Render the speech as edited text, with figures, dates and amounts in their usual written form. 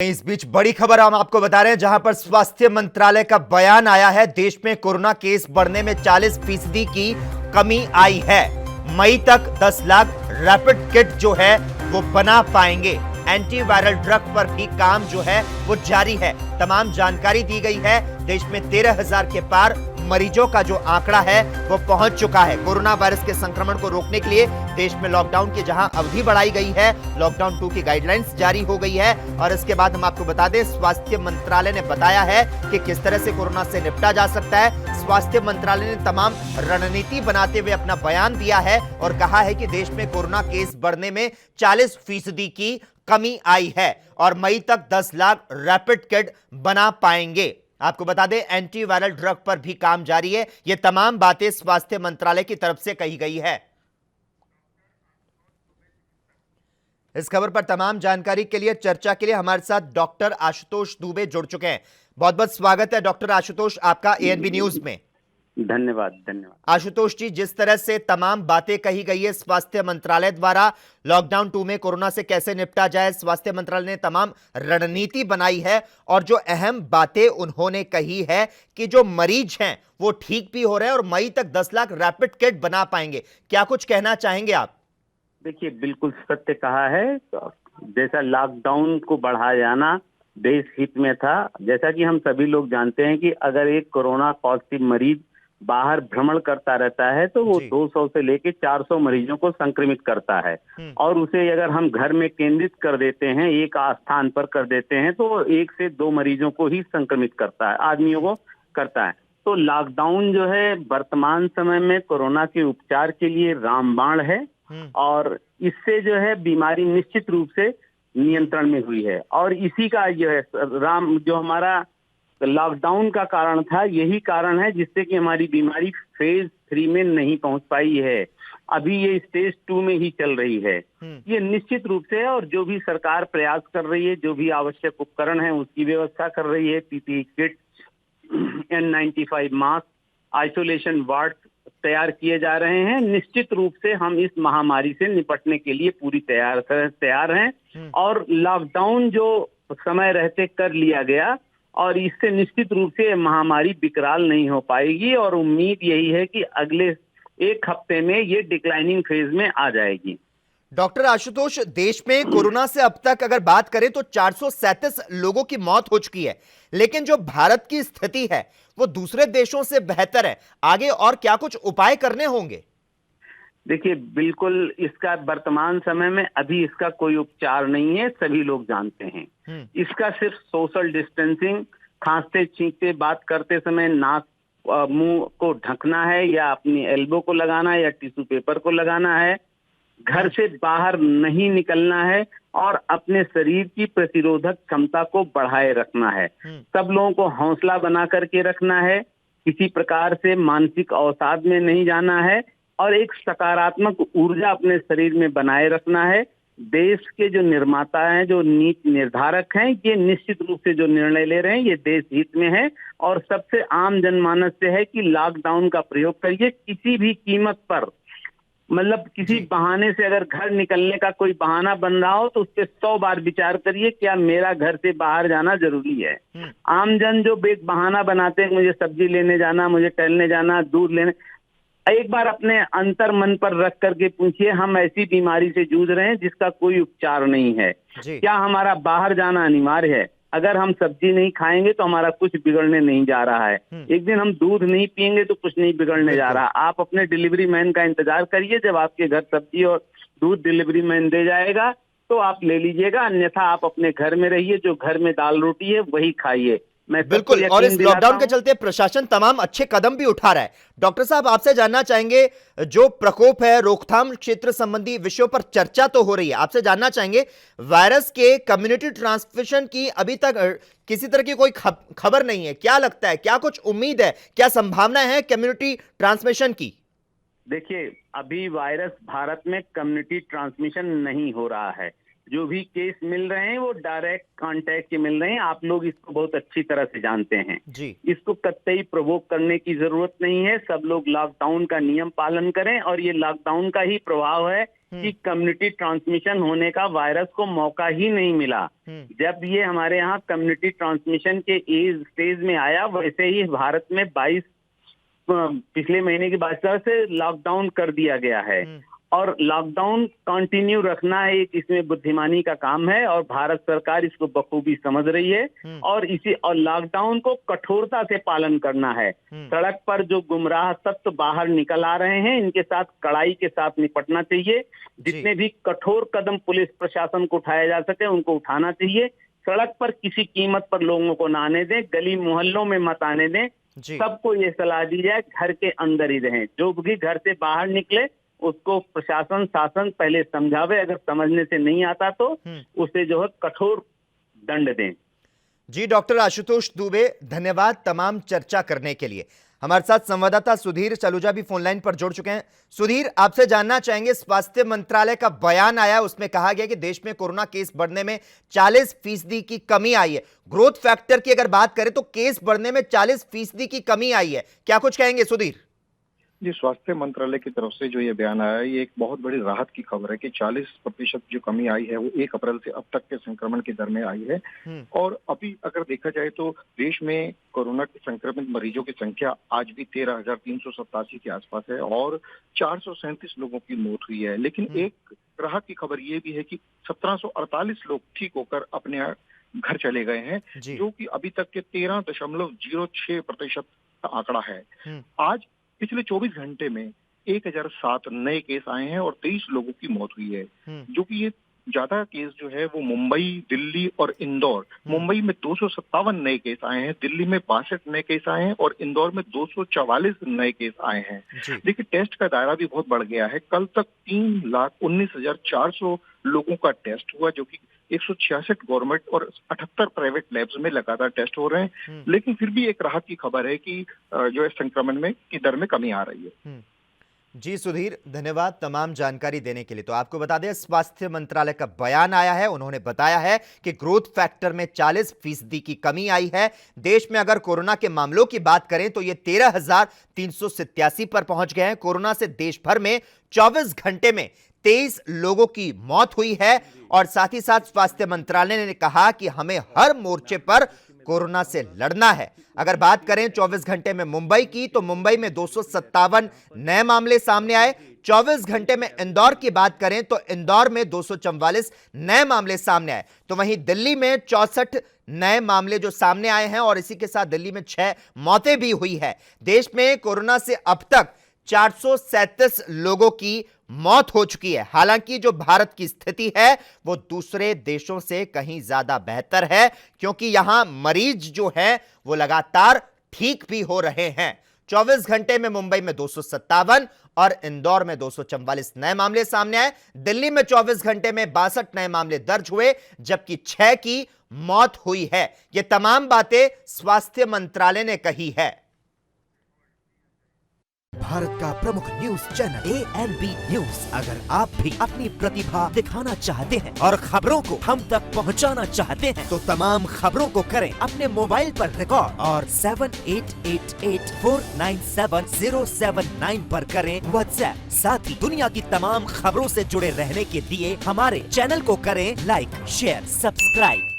इस बीच बड़ी खबर हम आपको बता रहे हैं, जहां पर स्वास्थ्य मंत्रालय का बयान आया है। देश में कोरोना केस बढ़ने में 40% की कमी आई है। मई तक 10 लाख रैपिड किट जो है वो बना पाएंगे। एंटीवायरल ड्रग पर भी काम जो है वो जारी है। तमाम जानकारी दी गई है। देश में 13,000 के पार मरीजों का जो आंकड़ा है वो पहुंच चुका है। कोरोना वायरस के संक्रमण को रोकने के लिए देश में लॉकडाउन की जहां अवधि बढ़ाई गई है, लॉकडाउन 2 की गाइडलाइंस जारी हो गई है। और इसके बाद हम आपको बता दें, स्वास्थ्य मंत्रालय ने बताया है कि किस तरह से कोरोना से निपटा जा सकता है। स्वास्थ्य मंत्रालय ने तमाम रणनीति बनाते हुए अपना बयान दिया है और कहा है कि देश में कोरोना केस बढ़ने में 40% की कमी आई है और मई तक 10 लाख रैपिड किट बना पाएंगे। आपको बता दें, एंटीवायरल ड्रग पर भी काम जारी है। ये तमाम बातें स्वास्थ्य मंत्रालय की तरफ से कही गई है। इस खबर पर तमाम जानकारी के लिए, चर्चा के लिए हमारे साथ डॉक्टर आशुतोष दुबे जुड़ चुके हैं। बहुत बहुत स्वागत है डॉक्टर आशुतोष आपका एएनबी न्यूज में। धन्यवाद। आशुतोष जी, जिस तरह से तमाम बातें कही गई है स्वास्थ्य मंत्रालय द्वारा, लॉकडाउन 2 में कोरोना से कैसे निपटा जाए, स्वास्थ्य मंत्रालय ने तमाम रणनीति बनाई है और जो अहम बातें उन्होंने कही है कि जो मरीज हैं वो ठीक भी हो रहे हैं और मई तक 10 लाख रैपिड किट बना पाएंगे। क्या कुछ कहना चाहेंगे आप? देखिए, बिल्कुल सत्य कहा है। जैसा लॉकडाउन को बढ़ाया जाना देश हित में था। जैसा कि हम सभी लोग जानते हैं कि अगर एक कोरोना पॉजिटिव मरीज बाहर भ्रमण करता रहता है तो वो 200 से लेके 400 मरीजों को संक्रमित करता है और उसे अगर हम घर में केंद्रित कर देते हैं, एक स्थान पर कर देते हैं, तो 1 से 2 मरीजों को ही संक्रमित करता है, आदमियों को करता है। तो लॉकडाउन जो है वर्तमान समय में कोरोना के उपचार के लिए रामबाण है और इससे जो है बीमारी निश्चित रूप से नियंत्रण में हुई है। और इसी का जो है जो हमारा लॉकडाउन का कारण था, यही कारण है जिससे कि हमारी बीमारी फेज 3 में नहीं पहुंच पाई है। अभी ये स्टेज 2 में ही चल रही है। ये निश्चित रूप से है और जो भी सरकार प्रयास कर रही है, जो भी आवश्यक उपकरण है उसकी व्यवस्था कर रही है, PPE kit, N95 mask, isolation ward तैयार किए जा रहे हैं। निश्चित रूप से हम इस महामारी से निपटने के लिए पूरी तैयार हैं और लॉकडाउन जो समय रहते कर लिया गया और इससे निश्चित रूप से महामारी विकराल नहीं हो पाएगी और उम्मीद यही है कि अगले 1 हफ्ते में ये डिक्लाइनिंग फेज में आ जाएगी। डॉक्टर आशुतोष, देश में कोरोना से अब तक अगर बात करें तो 437 लोगों की मौत हो चुकी है, लेकिन जो भारत की स्थिति है वो दूसरे देशों से बेहतर है। आगे और क्या कुछ उपाय करने होंगे? देखिए, बिल्कुल इसका वर्तमान समय में अभी इसका कोई उपचार नहीं है, सभी लोग जानते हैं। इसका सिर्फ सोशल डिस्टेंसिंग, खांसते छींकते बात करते समय नाक मुंह को ढकना है या अपनी एल्बो को लगाना है या टिश्यू पेपर को लगाना है, घर से बाहर नहीं निकलना है और अपने शरीर की प्रतिरोधक क्षमता को बढ़ाए रखना है। सब लोगों को हौसला बना करके रखना है, किसी प्रकार से मानसिक अवसाद में नहीं जाना है और एक सकारात्मक ऊर्जा अपने शरीर में बनाए रखना है। देश के जो निर्माता हैं, जो नीति निर्धारक हैं, ये निश्चित रूप से जो निर्णय ले रहे हैं ये देश हित में है और सबसे आम जनमानस से है कि लॉकडाउन का प्रयोग करिए किसी भी कीमत पर। मतलब किसी बहाने से अगर घर निकलने का कोई बहाना बन रहा हो तो उस पर 100 बार विचार करिए, क्या मेरा घर से बाहर जाना जरूरी है। आमजन जो बेक बहाना बनाते हैं, मुझे सब्जी लेने जाना, मुझे टहलने जाना, दूध लेने, एक बार अपने अंतर मन पर रख करके पूछिए, हम ऐसी बीमारी से जूझ रहे हैं जिसका कोई उपचार नहीं है। क्या हमारा बाहर जाना अनिवार्य है? अगर हम सब्जी नहीं खाएंगे तो हमारा कुछ बिगड़ने नहीं जा रहा है। एक दिन हम दूध नहीं पिएंगे तो कुछ नहीं बिगड़ने जा रहा। आप अपने डिलीवरी मैन का इंतजार करिए, जब आपके घर सब्जी और दूध डिलीवरी मैन दे जाएगा तो आप ले लीजिएगा, अन्यथा आप अपने घर में रहिए, जो घर में दाल रोटी है वही खाइए। बिल्कुल, और इस लॉकडाउन के चलते प्रशासन तमाम अच्छे कदम भी उठा रहा है। डॉक्टर साहब, आपसे जानना चाहेंगे, जो प्रकोप है, रोकथाम क्षेत्र संबंधी विषयों पर चर्चा तो हो रही है, आपसे जानना चाहेंगे वायरस के कम्युनिटी ट्रांसमिशन की अभी तक किसी तरह की कोई खबर नहीं है। क्या लगता है, क्या कुछ उम्मीद है, क्या संभावना है कम्युनिटी ट्रांसमिशन की? देखिए, अभी वायरस भारत में कम्युनिटी ट्रांसमिशन नहीं हो रहा है, जो भी केस मिल रहे हैं वो डायरेक्ट कांटेक्ट के मिल रहे हैं। आप लोग इसको बहुत अच्छी तरह से जानते हैं जी। इसको कतई प्रवोक करने की जरूरत नहीं है। सब लोग लॉकडाउन का नियम पालन करें और ये लॉकडाउन का ही प्रभाव है कि कम्युनिटी ट्रांसमिशन होने का वायरस को मौका ही नहीं मिला। जब ये हमारे यहाँ कम्युनिटी ट्रांसमिशन के स्टेज में आया, वैसे ही भारत में 22 पिछले महीने की 22 से लॉकडाउन कर दिया गया है और लॉकडाउन कंटिन्यू रखना एक इसमें बुद्धिमानी का काम है और भारत सरकार इसको बखूबी समझ रही है और लॉकडाउन को कठोरता से पालन करना है। सड़क पर जो गुमराह तत्व बाहर निकल आ रहे हैं, इनके साथ कड़ाई के साथ निपटना चाहिए। जितने भी कठोर कदम पुलिस प्रशासन को उठाया जा सके उनको उठाना चाहिए। सड़क पर किसी कीमत पर लोगों को ना आने दें, गली मोहल्लों में मत आने दें। सबको ये सलाह दी जाए घर के अंदर ही रहें। जो भी घर से बाहर निकले उसको प्रशासन शासन पहले समझावे, अगर समझने से नहीं आता तो उसे जो है कठोर दंड दें। जी डॉक्टर आशुतोष दुबे, धन्यवाद तमाम चर्चा करने के लिए। हमारे साथ संवाददाता सुधीर चलूजा भी फोन लाइन पर जुड़ चुके हैं। सुधीर, आपसे जानना चाहेंगे, स्वास्थ्य मंत्रालय का बयान आया, उसमें कहा गया कि देश में कोरोना केस बढ़ने में 40% की कमी आई है। ग्रोथ फैक्टर की अगर बात करें तो केस बढ़ने में 40% की कमी आई है, क्या कुछ कहेंगे सुधीर? जी, स्वास्थ्य मंत्रालय की तरफ से जो ये बयान आया है, ये एक बहुत बड़ी राहत की खबर है कि 40% जो कमी आई है वो 1 अप्रैल से अब तक के संक्रमण की दर में आई है। और अभी अगर देखा जाए तो देश में कोरोना के संक्रमित मरीजों की संख्या आज भी 13,387 के आसपास है और 437 लोगों की मौत हुई है। लेकिन एक राहत की खबर ये भी है कि 1748 लोग ठीक होकर अपने घर चले गए हैं, जो कि अभी तक के 13.06% का आंकड़ा है। आज पिछले 24 घंटे में 1007 नए केस आए हैं और 23 लोगों की मौत हुई है, जो कि ये ज्यादा केस जो है वो मुंबई, दिल्ली और इंदौर। मुंबई में 257 नए केस आए हैं, दिल्ली में 62 नए केस आए हैं और इंदौर में 244 नए केस आए हैं। देखिए, टेस्ट का दायरा भी बहुत बढ़ गया है। कल तक 3,19,400 लोगों का टेस्ट हुआ, जो कि 166 गवर्नमेंट और 78 प्राइवेट लैब्स में लगातार टेस्ट हो रहे हैं। लेकिन फिर भी एक राहत की खबर है कि जो है संक्रमण में की दर में कमी आ रही है। जी सुधीर, धन्यवाद तमाम जानकारी देने के लिए। तो आपको बता दें, स्वास्थ्य मंत्रालय का बयान आया है, उन्होंने बताया है कि ग्रोथ फैक्टर में 40% की कमी आई है। देश में अगर कोरोना के मामलों की बात करें तो ये 13,387 पर पहुंच गए हैं। कोरोना से देश भर में 24 घंटे में 23 लोगों की मौत हुई है और साथ ही साथ स्वास्थ्य मंत्रालय ने कहा कि हमें हर मोर्चे पर कोरोना से लड़ना है। अगर बात करें 24 घंटे में मुंबई की, तो मुंबई में 257 नए मामले सामने आए। 24 घंटे में इंदौर की बात करें तो इंदौर में 244 नए मामले सामने आए। तो वहीं दिल्ली में 64 नए मामले जो सामने आए हैं और इसी के साथ दिल्ली में 6 मौतें भी हुई है। देश में कोरोना से अब तक 437 लोगों की मौत हो चुकी है। हालांकि जो भारत की स्थिति है वो दूसरे देशों से कहीं ज्यादा बेहतर है, क्योंकि यहां मरीज जो हैं वो लगातार ठीक भी हो रहे हैं। 24 घंटे में मुंबई में 257 और इंदौर में 244 नए मामले सामने आए। दिल्ली में 24 घंटे में 62 नए मामले दर्ज हुए, जबकि 6 की मौत हुई है। ये तमाम बातें स्वास्थ्य मंत्रालय ने कही है। भारत का प्रमुख न्यूज चैनल ANB न्यूज। अगर आप भी अपनी प्रतिभा दिखाना चाहते हैं और खबरों को हम तक पहुंचाना चाहते हैं, तो तमाम खबरों को करें अपने मोबाइल पर रिकॉर्ड और 7888497079 पर करें व्हाट्सएप। साथ ही दुनिया की तमाम खबरों से जुड़े रहने के लिए हमारे चैनल को करें लाइक, शेयर, सब्सक्राइब।